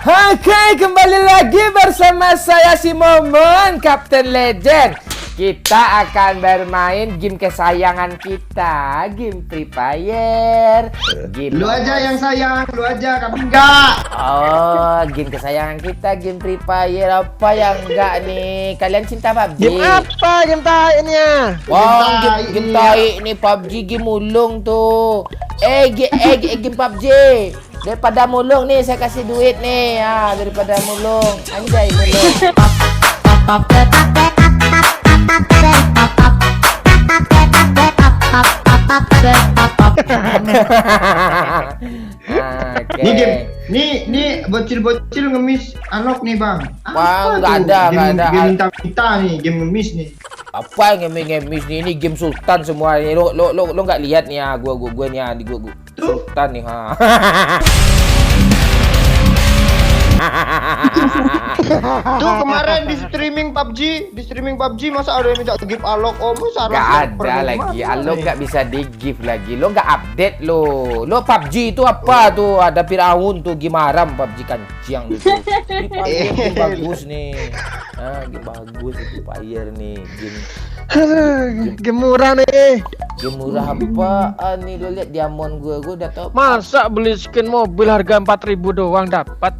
Oke, kembali lagi bersama saya si Momon, Kapten Legend. Kita akan bermain game kesayangan kita, game Free Fire. Game Lu aja yang sayang, lu aja, kami enggak. Oh, game kesayangan kita, game Free Fire. Apa yang enggak nih? Kalian cinta PUBG? Game apa? Game tainnya? Wah, game tai ini PUBG, game mulung tuh. Game PUBG. Daripada mulung nih, saya kasih duit nih. Ah, daripada mulung. Anjay, mulung. Nih game, nih bocil-bocil ngemis unlock nih bang. Wah, nggak tuh? ada. Game minta-minta nih, game ngemis nih. Apa yang ngemis nih? Ini game Sultan semua ini. Lo nggak lihat nih ya? Gua nih ya, gua Sultan nih ha. Tuh kemarin di streaming PUBG masa ada yang minta gift unlock? Oh, masa Gak ada lagi. Lo nggak bisa di gift lagi. Lo nggak update lo. Lo PUBG itu apa tuh? Ada Firaun tuh, game haram PUBG kanciang gitu. Game bagus nih. Ah, game bagus itu Fire nih. Game murah nih. Game murah apaan nih? Lo lihat diamond gue udah tau. Masa beli skin mobil harga 4.000 doang dapat?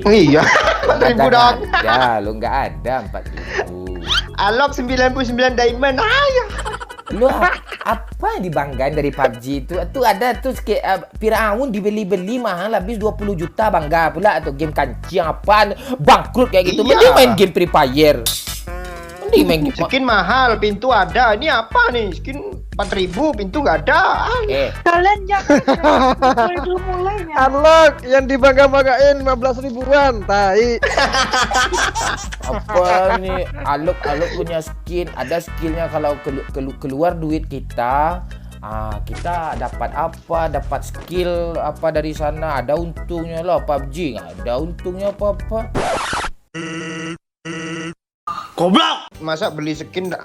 Iya. 4.000 dong. Ada, lo nggak ada 4.000. Unlock 99 diamond. Ayo. Lo apa yang dibanggain dari PUBG itu? Tuh ada tuh Firaun dibeli mahal habis 20 juta, bangga pula atau game kanciang apaan bangkrut kayak gitu. Iya. Mending main game Free Fire. Mending main game. Skin mahal, pintu ada. Ini apa nih? Skin 4.000, pintu nggak ada. Kalian jangan dulu mulainya. Unlock yang dibangga-banggain 15 ribuan, tai. Apa nih? Alok punya skin, ada skillnya kalau keluar duit kita. Kita dapat apa? Dapat skill apa dari sana? Ada untungnya lah. PUBG nggak ada untungnya apa-apa. Goblok. Masa beli skill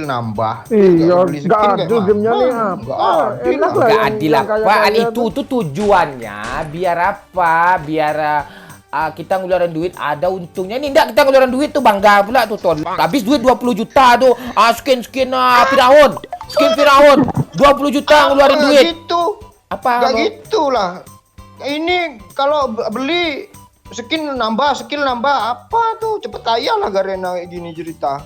nambah? Iya, Beli nggak kayak adil gamenya nih mana? apa? Nggak adil. Enak lah Nggak yang adil apaan kaya-kaya itu tuh tujuannya biar apa? Biar kita ngeluarin duit ada untungnya. Ini enggak, kita ngeluarin duit tuh bangga pula tuh ton. Habis duit 20 juta tuh. Skin Firaun. Skin Firaun 20 juta ngeluarin duit. Gitu. Apa? Nggak gitulah. Ini kalau beli skill nambah apa tuh? Cepet kaya lah Garena kayak gini cerita.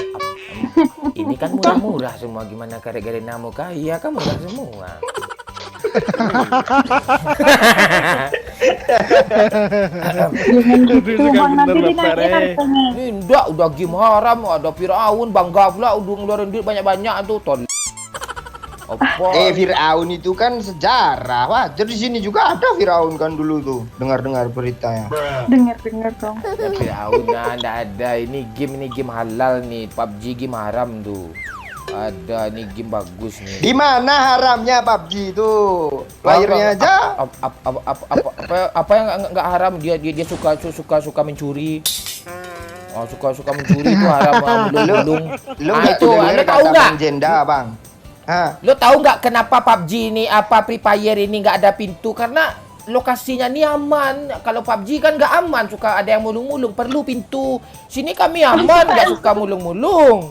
Ini kan murah-murah semua. Gimana Garena mau kaya kan murah semua. Jangan gitu, bang, nanti dinaikin harganya. Ini enggak, udah game haram, ada Firaun, bangga pula udah ngeluarin duit banyak-banyak tuh ton. Apa? Firaun itu kan sejarah. Wajar di sini juga ada Firaun kan dulu tuh. Dengar-dengar beritanya. Dengar dong. Firaun enggak ada. Ini game halal nih. PUBG game haram tuh. Ada nih game bagus nih. Di mana haramnya PUBG itu? Playernya aja. Apa yang enggak haram? Dia suka mencuri. Suka mencuri itu haram. Belum. Lu nggak itu Anda tahu kata nggak? Bang Jenda, Bang? Lo tahu nggak kenapa PUBG ini Free Fire ini nggak ada pintu? Karena lokasinya ini aman. Kalau PUBG kan nggak aman, suka ada yang mulung-mulung, perlu pintu. Sini kami aman, nggak suka mulung-mulung.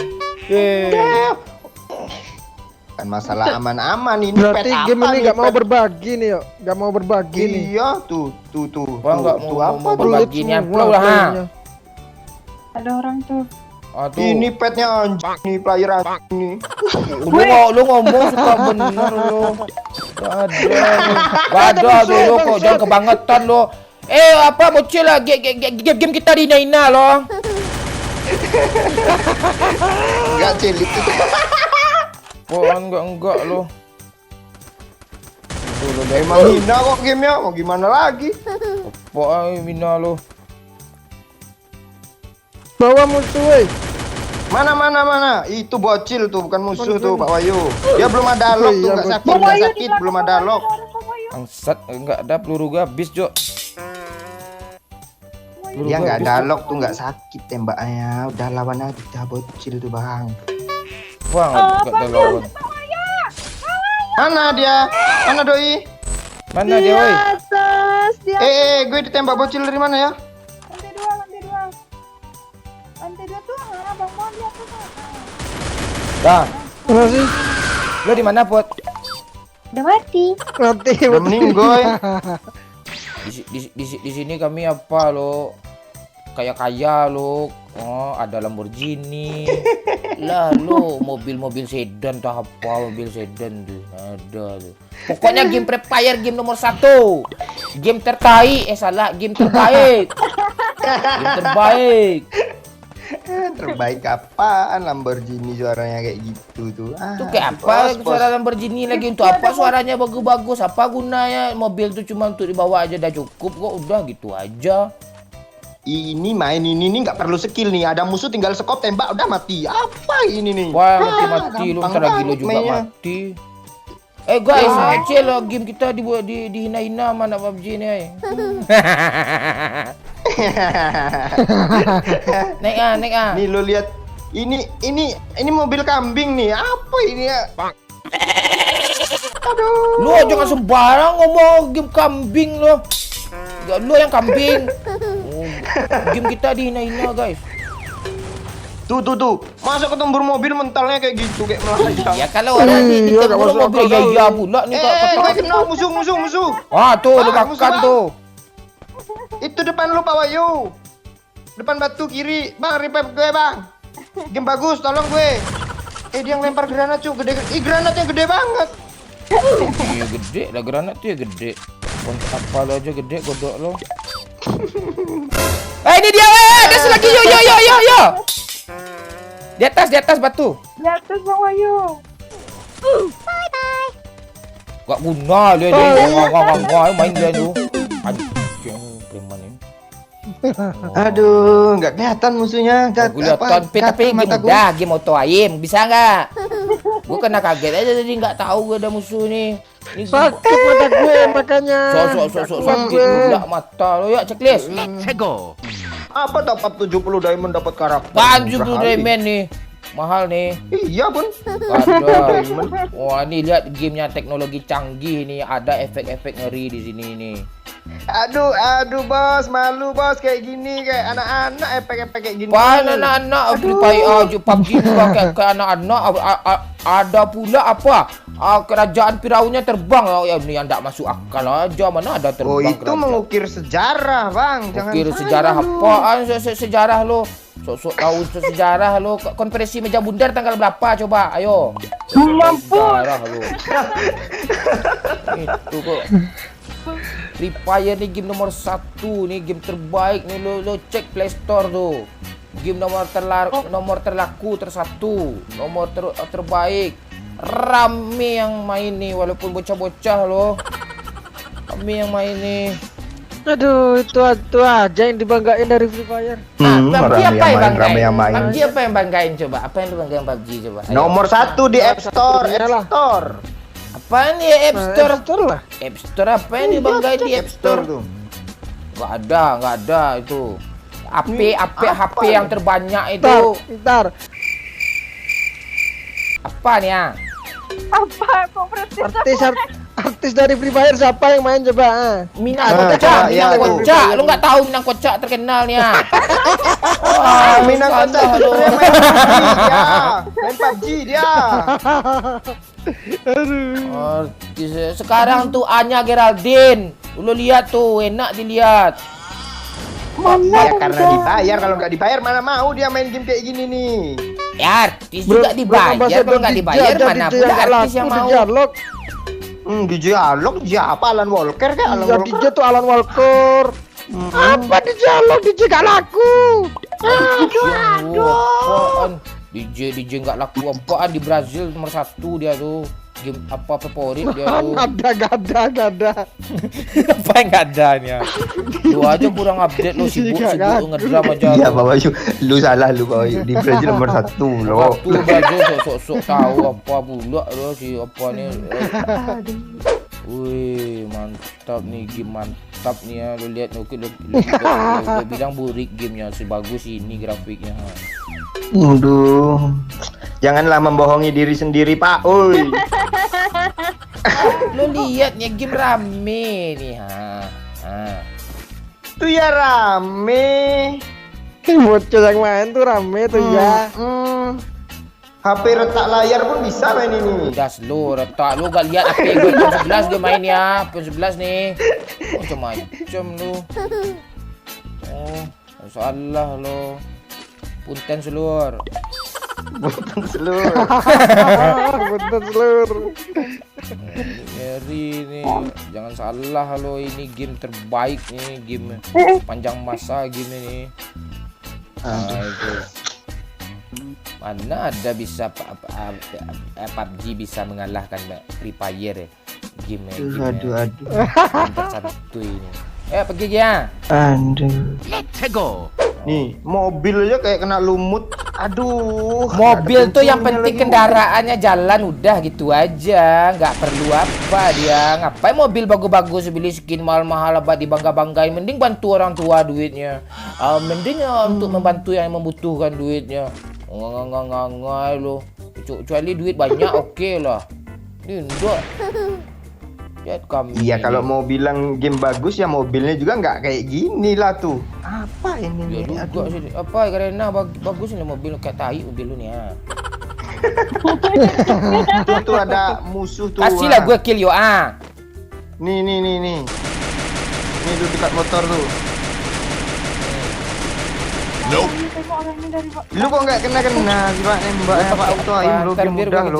Kan masalah aman-aman ini. Berarti pet game apa ini nih, nggak mau pet? berbagi nih, yuk. Nggak mau berbagi nih. Iya, tuh. Wah, nggak Tuh, mau apa tuh? berbagi ini semua upload lah. playernya. Ada orang tuh. Aduh. Ini petnya anjing nih, player anjing nih. Lu ngomong suka bener lo. Ada lo kok, jangan kebangetan lo. Apa bocil lah, game kita di Naina lo. Enggak cilik itu. Enggak lo. Emang hina kok gamenya, mau gimana lagi? Apa mina lo? Bawa musuh, weh. Mana? Itu bocil tuh, bukan musuh tuh, Pak Wayu. Dia belum ada lock tuh, Iya, nggak sakit, Bang nggak Wayu sakit, di belum belakang, ada Bang lock. Wayu, Bang Wayu. Angsat, enggak ada peluru gue habis, Jo. Dia nggak ada lock tuh, nggak sakit tembaknya. Udah lawan aja bocil tuh, Bang. Wah, enggak ada lawan. Mana dia? Mana Doi? Mana dia, woi? Atas, dia. Gue ditembak bocil dari mana ya? lantai 2 tuh Bang Mon lihat tuh sana. Dah. Mana sih? Lo di mana, Pot? Udah mati. Mati. Udah meninggoy. Di sini kami apa lo? Kaya lo. Oh, ada Lamborghini. Lah lo mobil-mobil sedan tuh apa? Mobil sedan tuh ada tuh. Pokoknya game Free Fire game nomor 1. Game terbaik. Salah, game terbaik. Game terbaik. Terbaik apaan Lamborghini suaranya kayak gitu tuh. Itu kayak apa suara Lamborghini lagi untuk apa suaranya bagus-bagus? Apa gunanya? Mobil tuh cuma untuk dibawa aja udah cukup kok, udah gitu aja. Ini main ini nih nggak perlu skill nih. Ada musuh tinggal sekop tembak udah mati. Apa ini nih? Wah, mati lu gampang ntar lagi lo banget juga mainnya. mati. Guys, kecil lo game kita dihina-hina mana PUBG nih. Naik ah. Nih lo lihat ini mobil kambing nih. Apa ini ya? Aduh. Lu jangan sembarang ngomong game kambing lo. Lu yang kambing. Game kita dihina-hina, guys. Tuh. Masuk ke tembur mobil mentalnya kayak gitu kayak melayang. Ya kalau orang di Iya, tembur nggak masuk mobil akal ya pula nih Gue kena musuh. Ah, tuh lu Musuh, makan Bang. tuh. Itu depan lu Pak Wahyu. Depan batu kiri. Bang, revive gue, Bang. Game bagus, tolong gue. Dia yang lempar granat cuy, gede. Granatnya gede banget. Iya gede lah granat tuh ya gede. Kontak apa lo aja gede godok lo. Ini dia, ada lagi yo. Di atas batu. Di atas Bang Wahyu. Gak guna dia main dia tuh. Anjing preman ini. Aduh, nggak kelihatan musuhnya. Gue lihat tapi game udah game auto aim bisa nggak? Gue kena kaget aja jadi nggak tahu gue ada musuh nih. Ini Sakit mata gue makanya. sok sakit udah mata lo ya checklist. Apa dapat 70 diamond dapat karakter? 70 diamond nih. Mahal nih. Iya, Bun. Ada. Wah, nih lihat gamenya teknologi canggih nih, ada efek-efek ngeri di sini nih. Aduh, bos, malu bos kayak gini kayak anak-anak efek-efek kayak gini. Wah, anak-anak Free Fire aja PUBG juga kayak anak-anak ada pula apa? Kerajaan Firaunnya terbang. Ya ini yang enggak masuk akal aja. Mana ada terbang. Oh, itu kerajaan. mengukir sejarah, Bang. Jangan Ukir salah sejarah lu. apaan? Sejarah lo. Sok-sok tahu sejarah lo. Konferensi meja bundar tanggal berapa coba? Ayo. Sejarah lo. Itu kok. Free Fire nih game nomor 1 nih, game terbaik nih lo cek Play Store tuh. Game nomor terlaku tersatu, terbaik. Rame yang main nih walaupun bocah-bocah lo. Rame yang main nih. Aduh, itu aja yang dibanggain dari Free Fire. PUBG apa yang banggain? rame yang main. PUBG apa yang banggain coba? Apa yang lu banggain PUBG coba? Ayo. Nomor 1 di App Store, satunya lah. App Store. Apaan nih App Store? App Store lah. App Store apa yang dibanggain di App Store? tuh. Nggak ada itu. HP apa yang nih? terbanyak itu. Ntar. Apa nih ya? Apa kok berarti Artis dari Free Fire siapa yang main coba? Minang Ah, Kocak, ya, Minang tuh. Kocak. Lu nggak tahu Minang Kocak terkenal nih ya? Minang Kocak itu lu. dia main PUBG dia. Main PUBG dia. Artis. Sekarang tuh Anya Geraldine. Lu lihat tuh, enak dilihat. Ya karena dibayar, kalau nggak dibayar mana mau dia main game kayak gini nih. Ya artis juga dibayar, kalau nggak dibayar mana pula artis yang mau. DJ Alok siapa? Alan Walker kayak Alan Ya Walker. DJ tuh Alan Walker. Apa DJ Alok? DJ gak laku. Apaan? DJ nggak laku apaan di Brazil nomor 1 dia tuh. Game apa favorit dia tuh. Gak ada. Apa yang nggak ada nih ya? Lu aja kurang update lu sibuk ngedram aja. Iya, Pak Wahyu. Lu salah lu, Pak Wahyu. Di Brazil nomor 1 loh. Waktu Brazil sok-sok tahu apa pula lo si apa nih. Wih, mantap nih game mantap nih ya. Lu lihat lu bilang burik gamenya sebagus ini grafiknya. Aduh. Janganlah membohongi diri sendiri, Pak. Oi. Lu lihat nih game rame nih ha. Itu ya rame. Bocah yang main tuh rame tuh ya. HP retak layar pun bisa main ini. Udah slow, retak lu gak lihat HP gue iPhone 11 dia main ya. iPhone 11 nih. Macam-macam lu. Oh, salah lo. Punten seluar. Bukan seluruh. Betul seluruh. Mary nih, jangan salah lo, ini game terbaik nih, game panjang masa game ini. Itu. Mana ada bisa PUBG bisa mengalahkan Free Fire ya. Game Aduh. satu ini. Pergi ya. Aduh. Nih, mobil aja kayak kena lumut. Aduh. Mobil tuh yang ada penting lagi. kendaraannya jalan udah gitu aja, nggak perlu apa dia. Ngapain mobil bagus-bagus beli skin mahal-mahal apa dibangga-banggain? Mending bantu orang tua duitnya. Mending untuk membantu yang membutuhkan duitnya. Ngangai lo. Kecuali duit banyak oke lah. Ini enggak. Lihat kami. Iya, ini. kalau mau bilang game bagus ya mobilnya juga nggak kayak gini lah tuh. Apa ini? Ya Aduh. juga sih. Apa karena bagus nih mobil kayak tai mobil lu nih ya. Tuh ada musuh tuh. Kasihlah gue kill yo ah. Nih. Nih tuh dekat motor tuh. Tengok orang ini dari Pak. Lu kok nggak kena sih Pak nembaknya Pak Auto Aim lo game mudah lo.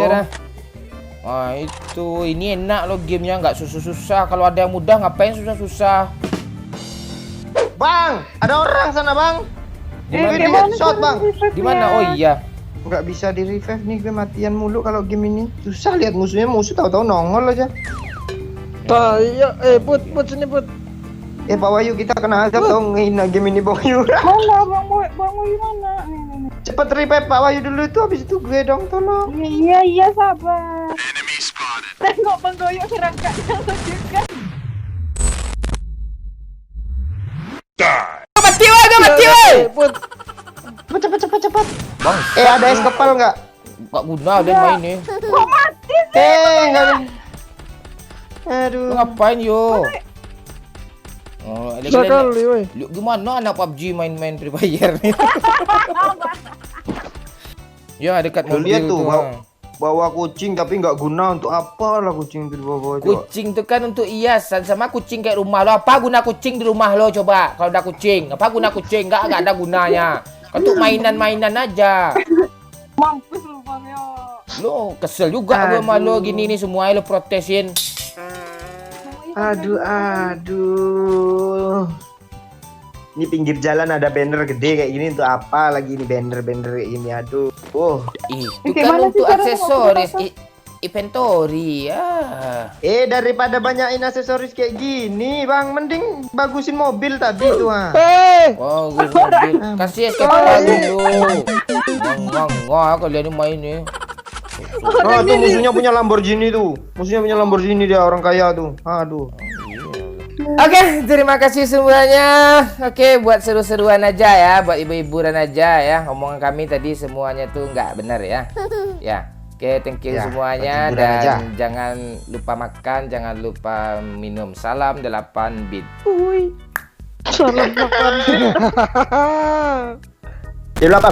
Wah itu ini enak lo gamenya nggak susah-susah. Kalau ada yang mudah ngapain susah-susah? Bang, ada orang sana bang. Di headshot bang. Di mana? Oh iya. Nggak bisa di revive nih, gue matian mulu kalau game ini. Susah lihat musuh tahu-tahu nongol aja. Tayo, put sini put. Pak Wahyu, kita kena azab dong ngehina game ini Bang Wahyu. Mana Bang Wahyu mana? Nih. Cepet revive Pak Wahyu dulu itu, habis itu gue dong tolong. Iya sabar. Tengok Bang Goyo serangkanya lo juga. Mati woi. Put. Cepet. Bang, Ada es kepal nggak? nggak guna dia main nih. Kok mati? Nggak ada. Lu Aduh. ngapain yo? Oh, Sekali woi. gimana anak PUBG main-main Free Fire nih? Ya dekat Lu mobil lihat tuh, tuh. bawa kucing tapi nggak guna untuk apa lah kucing itu dibawa itu. Kucing tuh kan untuk hiasan, sama kucing kayak rumah lo. Apa guna kucing di rumah lo coba? Kalau ada kucing, apa guna kucing? Nggak ada gunanya. Untuk mainan-mainan aja. Mampus lu Bang Yo. Lo kesel juga gue sama lo gini nih semua lo protesin. Aduh. Ini pinggir jalan ada banner gede kayak gini untuk apa lagi ini banner kayak gini, aduh. Itu Kayak kan mana sih untuk caranya aksesoris, mau inventory ya. Daripada banyakin aksesoris kayak gini, Bang, mending bagusin mobil tadi tuh. Oh, gue mobil. Kasih es kepal dulu. Nggak, kalian ini main nih. Oh, tuh musuhnya punya Lamborghini tuh. Dia orang kaya tuh. Aduh. Oke, terima kasih semuanya. Oke, buat seru-seruan aja ya, buat ibu-iburan aja ya. Omongan kami tadi semuanya tuh nggak benar ya. Ya, oke, thank you Ya, semuanya. buat hiburan Dan aja. jangan lupa makan, jangan lupa minum. Salam 8 bit. Salam makan. Dia apa?